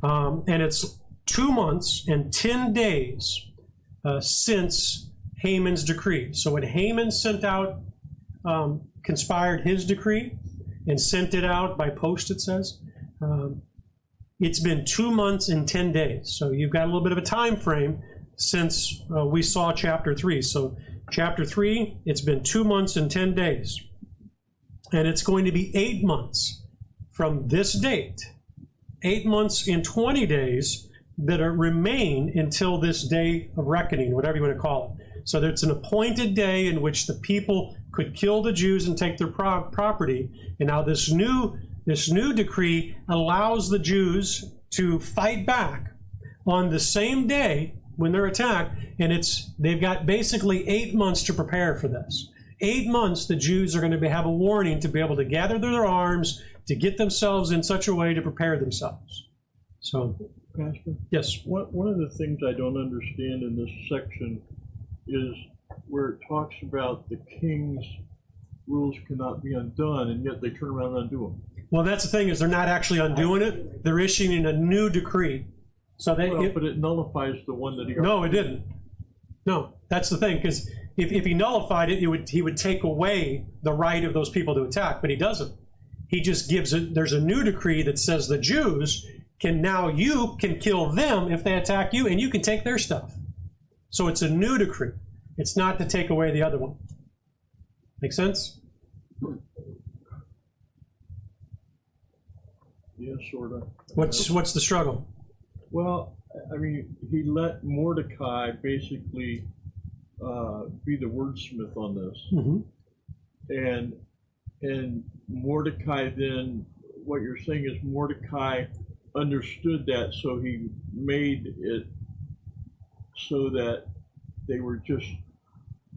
And it's 2 months and 10 days since Haman's decree. So when Haman sent out, conspired his decree and sent it out by post, it says, it's been 2 months and 10 days. So you've got a little bit of a time frame since we saw chapter 3. So chapter 3, it's been 2 months and 10 days. And it's going to be 8 months from this date. 8 months and 20 days that remain until this day of reckoning, whatever you want to call it. So it's an appointed day in which the people could kill the Jews and take their property. And now this new decree allows the Jews to fight back on the same day when they're attacked, and they've got basically 8 months to prepare for this. 8 months the Jews are going to have a warning to be able to gather their arms, to get themselves in such a way to prepare themselves. So, Pastor? Yes. One of the things I don't understand in this section is where it talks about the king's rules cannot be undone, and yet they turn around and undo them. Well, that's the thing, is they're not actually undoing it. They're issuing a new decree. So But it nullifies the one that he... No, it didn't. No, that's the thing, because if he nullified it, he would take away the right of those people to attack, but he doesn't. He just gives it, there's a new decree that says the Jews you can kill them if they attack you, and you can take their stuff. So it's a new decree. It's not to take away the other one. Make sense? Yeah, sort of. What's the struggle? Well, I mean, he let Mordecai basically be the wordsmith on this. Mm-hmm. And Mordecai then, what you're saying is Mordecai understood that, so he made it so that they were just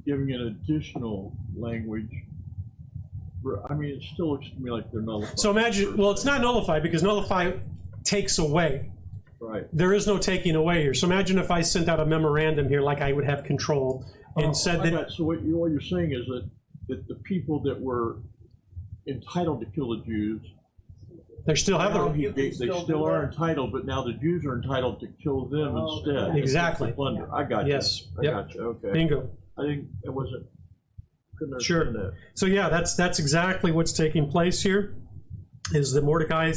giving an additional language. I mean, it still looks to me like they're nullified. So imagine, well, it's not nullified, because nullify takes away. Right. There is no taking away here. So imagine if I sent out a memorandum here, like I would have control and said that. So what you're saying is that the people that were entitled to kill the Jews, they still have they still are entitled, but now the Jews are entitled to kill them instead. Exactly. Plunder. I got you. Yes. I got you. Okay. Bingo. I think it wasn't. Couldn't Sure. understand that. So yeah, that's exactly what's taking place here. Is that Mordecai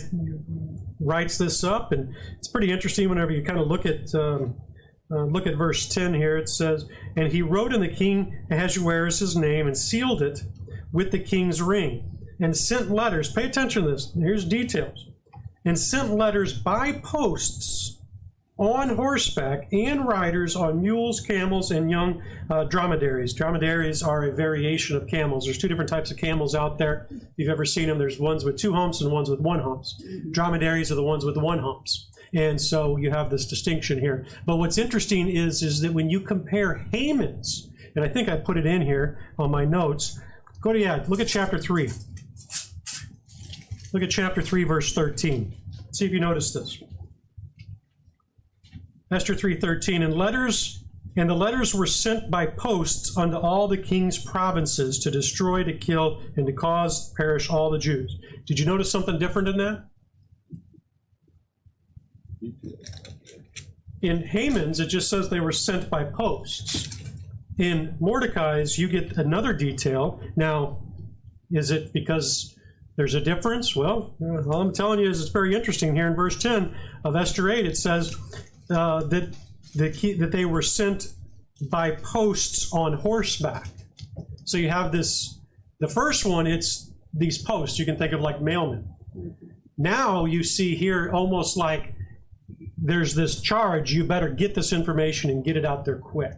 writes this up, and it's pretty interesting whenever you kind of look at verse 10 here. It says, "And he wrote in the king Ahasuerus' name and sealed it with the king's ring, and sent letters." Pay attention to this. Here's details. "And sent letters by posts on horseback and riders on mules, camels, and young dromedaries." Dromedaries are a variation of camels. There's two different types of camels out there. If you've ever seen them, there's ones with 2 humps and ones with 1 humps. Dromedaries are the ones with the 1 humps. And so you have this distinction here. But what's interesting is that when you compare Haman's, and I think I put it in here on my notes, look at chapter 3. Look at chapter 3, verse 13. See if you notice this. Esther 3:13, and the letters were sent by posts unto all the king's provinces to destroy, to kill, and to cause perish all the Jews. Did you notice something different in that? In Haman's, it just says they were sent by posts. In Mordecai's, you get another detail. Now, is it because there's a difference? Well, all I'm telling you is it's very interesting. Here in verse 10 of Esther 8, it says that they were sent by posts on horseback. So you have this, the first one, it's these posts. You can think of like mailmen. Now you see here almost like there's this charge, you better get this information and get it out there quick.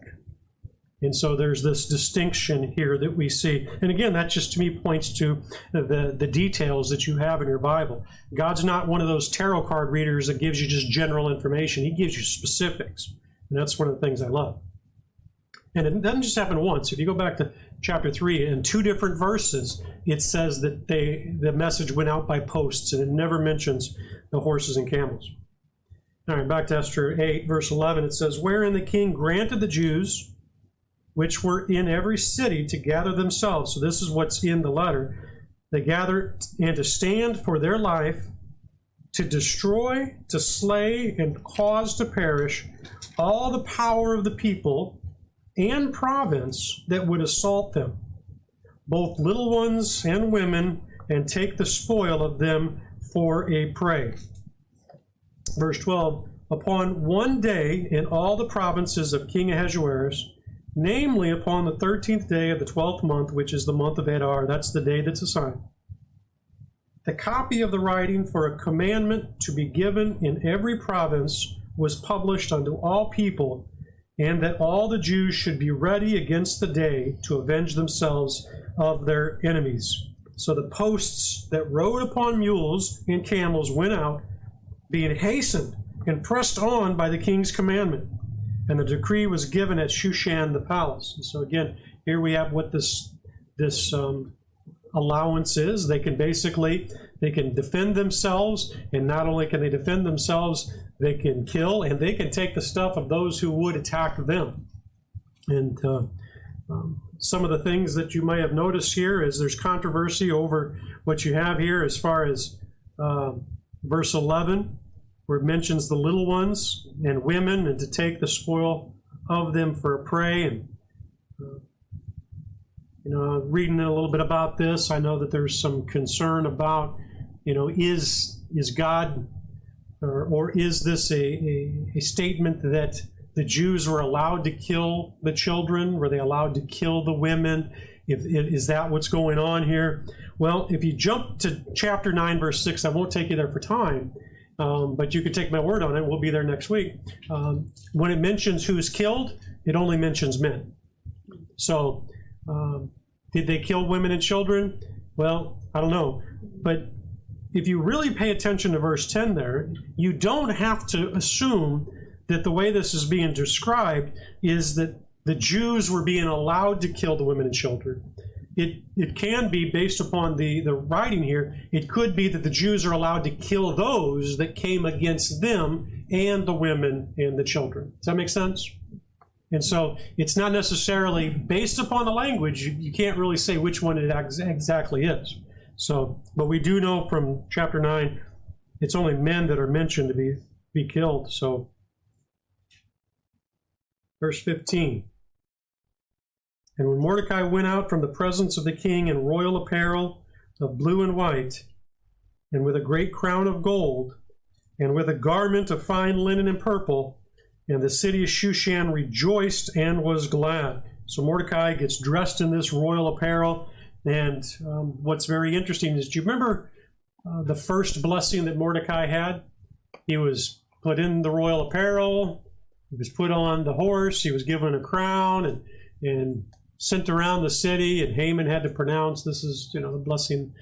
And so there's this distinction here that we see. And again, that just to me points to the details that you have in your Bible. God's not one of those tarot card readers that gives you just general information. He gives you specifics. And that's one of the things I love. And it doesn't just happen once. If you go back to chapter 3, in 2 different verses, it says that the message went out by posts, and it never mentions the horses and camels. All right, back to Esther 8, verse 11. It says, "Wherein the king granted the Jews which were in every city to gather themselves." So this is what's in the letter. "They gather and to stand for their life, to destroy, to slay, and cause to perish all the power of the people and province that would assault them, both little ones and women, and take the spoil of them for a prey." Verse 12, "Upon one day in all the provinces of King Ahasuerus, namely upon the 13th day of the 12th month, which is the month of Adar," that's the day that's assigned, "the copy of the writing for a commandment to be given in every province was published unto all people, and that all the Jews should be ready against the day to avenge themselves of their enemies. So the posts that rode upon mules and camels went out, being hastened and pressed on by the king's commandment. And the decree was given at Shushan the palace." And so again, here we have what this allowance is. They can defend themselves, and not only can they defend themselves, they can kill, and they can take the stuff of those who would attack them. And some of the things that you may have noticed here is there's controversy over what you have here as far as verse 11, where it mentions the little ones and women, and to take the spoil of them for a prey. And reading a little bit about this, I know that there's some concern about, is God, or is this a statement that the Jews were allowed to kill the children? Were they allowed to kill the women? Is that what's going on here? Well, if you jump to chapter 9, verse 6, I won't take you there for time, but you can take my word on it. We'll be there next week. When it mentions who's killed, it only mentions men. So, did they kill women and children? Well, I don't know. But if you really pay attention to verse 10 there, you don't have to assume that the way this is being described is that the Jews were being allowed to kill the women and children. It can be, based upon the writing here, it could be that the Jews are allowed to kill those that came against them and the women and the children. Does that make sense? And so it's not necessarily based upon the language. You can't really say which one it exactly is. So, but we do know from chapter 9, it's only men that are mentioned to be killed. So, verse 15. And when Mordecai went out from the presence of the king in royal apparel of blue and white, and with a great crown of gold, and with a garment of fine linen and purple, and the city of Shushan rejoiced and was glad. So Mordecai gets dressed in this royal apparel. And what's very interesting is, do you remember the first blessing that Mordecai had? He was put in the royal apparel. He was put on the horse. He was given a crown and sent around the city. And Haman had to pronounce, this is, the blessing.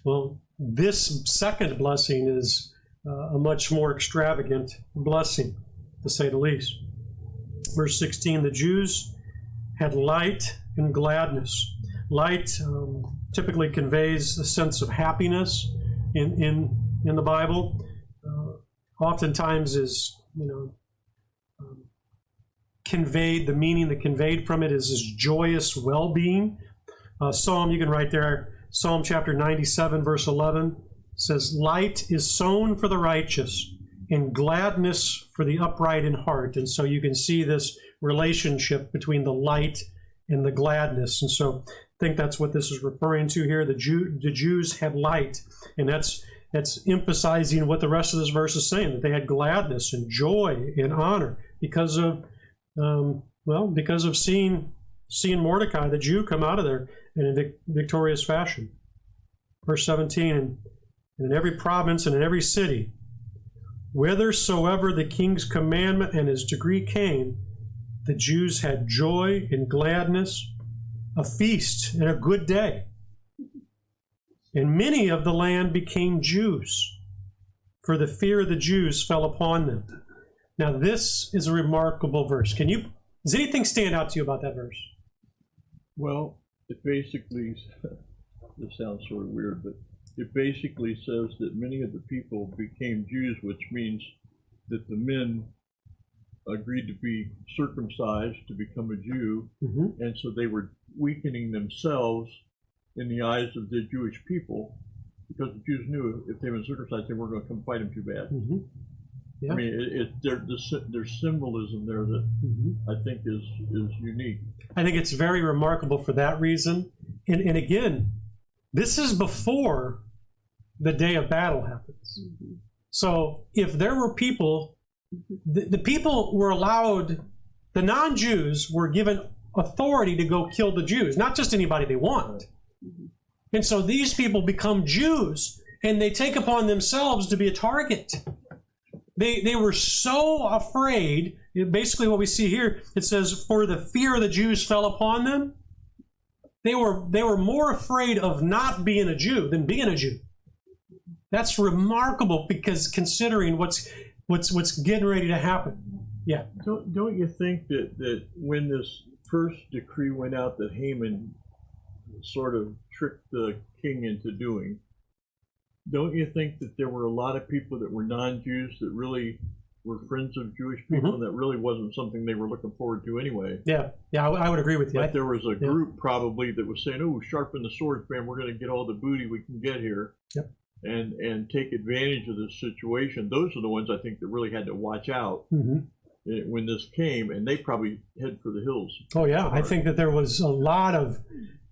Well, this second blessing is a much more extravagant blessing, to say the least. Verse 16, the Jews had light and gladness. Light typically conveys a sense of happiness in the Bible. Oftentimes is, conveyed, the meaning that conveyed from it is this joyous well-being. Psalm, you can write there, Psalm chapter 97, verse 11, says, light is sown for the righteous, and gladness for the upright in heart. And so you can see this relationship between the light and the gladness. And so I think that's what this is referring to here. The Jews had light, and that's emphasizing what the rest of this verse is saying, that they had gladness and joy and honor because of seeing Mordecai, the Jew, come out of there in a victorious fashion. Verse 17, and in every province and in every city, whithersoever the king's commandment and his decree came, the Jews had joy and gladness, a feast and a good day. And many of the land became Jews, for the fear of the Jews fell upon them. Now this is a remarkable verse. Does anything stand out to you about that verse? Well, it basically, this sounds sort of weird, but it basically says that many of the people became Jews, which means that the men agreed to be circumcised to become a Jew, and so they were weakening themselves in the eyes of the Jewish people, because the Jews knew if they were circumcised, they weren't going to come fight them too bad. Yeah. I mean, there's symbolism there that I think is unique. I think it's very remarkable for that reason. And again, this is before the day of battle happens. So if there were people, the people were allowed, the non-Jews were given authority to go kill the Jews, not just anybody they want. And so these people become Jews, and they take upon themselves to be a target. They were so afraid. Basically what we see here, it says, for the fear of the Jews fell upon them. They were more afraid of not being a Jew than being a Jew. That's remarkable, because considering what's getting ready to happen. Yeah. Don't you think that when this first decree went out that Haman sort of tricked the king into doing, don't you think that there were a lot of people that were non-Jews that really were friends of Jewish people, and that really wasn't something they were looking forward to anyway? Yeah, I would agree with you. But there was a group probably that was saying, oh, sharpen the swords, man, we're going to get all the booty we can get here. Yep. And take advantage of this situation. Those are the ones I think that really had to watch out when this came, and they probably head for the hills. Oh yeah, I think that there was a lot of,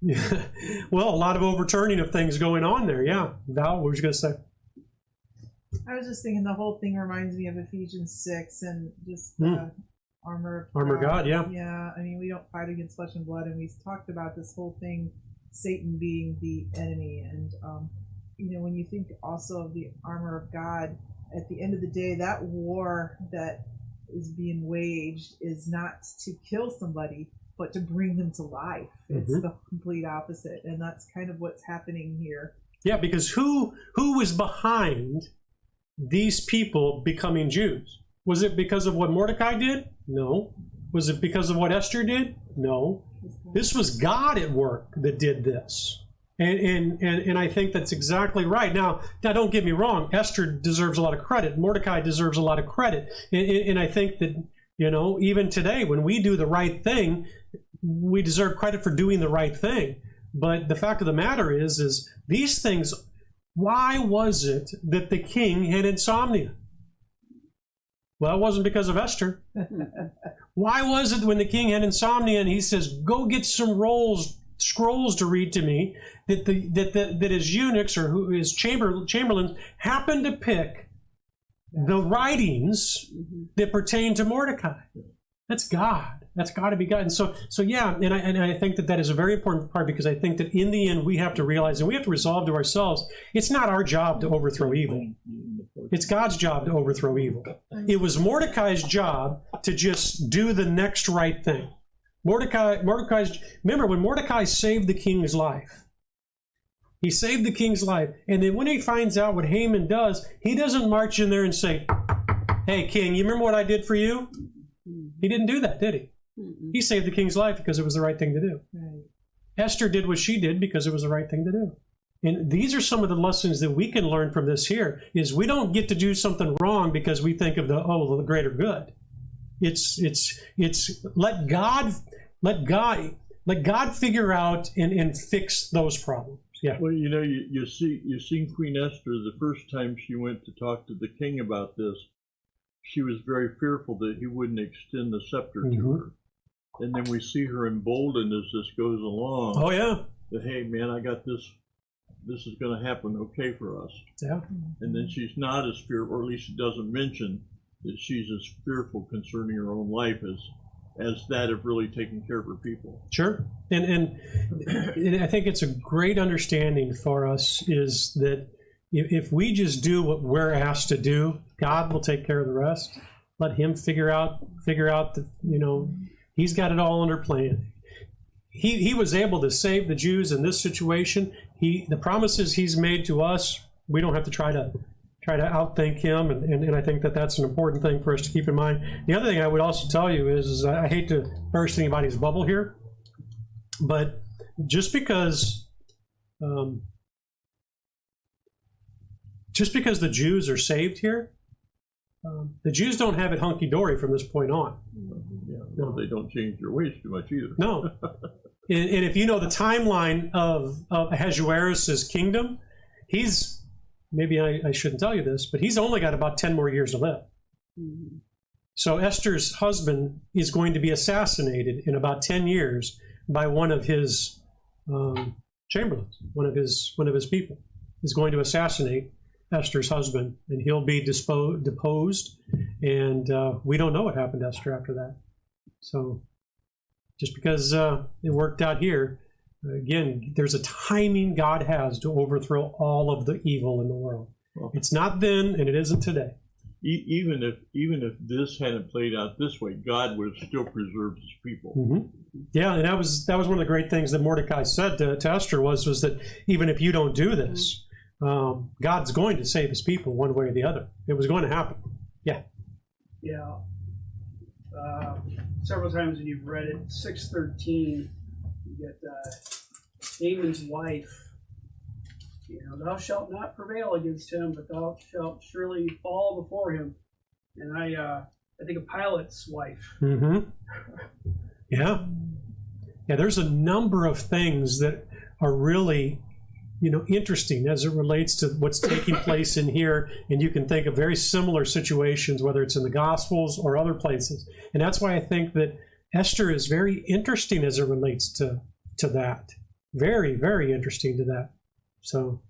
a lot of overturning of things going on there. Yeah, Val, what was you going to say? I was just thinking the whole thing reminds me of Ephesians 6 and just the armor of God. Yeah. Yeah, I mean, we don't fight against flesh and blood, and we talked about this whole thing, Satan being the enemy, and when you think also of the armor of God, at the end of the day, that war that is being waged is not to kill somebody, but to bring them to life. It's the complete opposite, and that's kind of what's happening here. Yeah, because who was behind these people becoming Jews? Was it because of what Mordecai did? No. Was it because of what Esther did? No. This was God at work that did this. And I think that's exactly right. Now, don't get me wrong. Esther deserves a lot of credit. Mordecai deserves a lot of credit. And I think that You know, even today, when we do the right thing, we deserve credit for doing the right thing. But the fact of the matter is these things, why was it that the king had insomnia? Well, it wasn't because of Esther. Why was it when the king had insomnia and he says, go get some scrolls to read to me, that his eunuchs or his chamberlains happened to pick the writings that pertain to Mordecai? That's God. That's got to be God. And so yeah, and I think that is a very important part, because I think that in the end we have to realize and we have to resolve to ourselves, it's not our job to overthrow evil. It's God's job to overthrow evil. It was Mordecai's job to just do the next right thing. Remember when Mordecai saved the king's life, he saved the king's life, and then when he finds out what Haman does, he doesn't march in there and say, hey, king, you remember what I did for you? He didn't do that, did he? He saved the king's life because it was the right thing to do. Right. Esther did what she did because it was the right thing to do. And these are some of the lessons that we can learn from this here, is we don't get to do something wrong because we think of the greater good. It's let God figure out and fix those problems. Yeah. Well, you know, you've seen Queen Esther the first time she went to talk to the king about this. She was very fearful that he wouldn't extend the scepter to her. And then we see her emboldened as this goes along. Oh, yeah. That, hey, man, I got this. This is going to happen okay for us. Yeah. And then she's not as fearful, or at least it doesn't mention that she's as fearful concerning her own life as that of really taking care of her people. Sure. And I think it's a great understanding for us is that if we just do what we're asked to do, God will take care of the rest. Let him figure out that, you know, he's got it all under plan. He was able to save the Jews in this situation. The promises he's made to us, we don't have to try to outthink him, and I think that's an important thing for us to keep in mind. The other thing I would also tell you is I hate to burst anybody's bubble here, but just because the Jews are saved here, the Jews don't have it hunky-dory from this point on. Yeah, no, they don't change their ways too much either. No. And if you know the timeline of Ahasuerus' kingdom, he's, maybe I shouldn't tell you this, but he's only got about 10 more years to live. Mm-hmm. So Esther's husband is going to be assassinated in about 10 years by one of his chamberlains, one of his people is going to assassinate Esther's husband, and he'll be deposed, and we don't know what happened to Esther after that. So just because it worked out here, again, there's a timing God has to overthrow all of the evil in the world. Well, it's not then, and it isn't today. Even if this hadn't played out this way, God would have still preserved his people. Mm-hmm. Yeah, and that was one of the great things that Mordecai said to Esther was that even if you don't do this, God's going to save his people one way or the other. It was going to happen. Yeah. Yeah. Several times when you've read it, 6:13, you get Haman's wife. You know, thou shalt not prevail against him, but thou shalt surely fall before him. And I think of Pilate's wife. Mm-hmm. Yeah. Yeah, there's a number of things that are really, you know, interesting as it relates to what's taking place in here. And you can think of very similar situations, whether it's in the Gospels or other places. And that's why I think that Esther is very interesting as it relates to that. Very, very interesting to that. So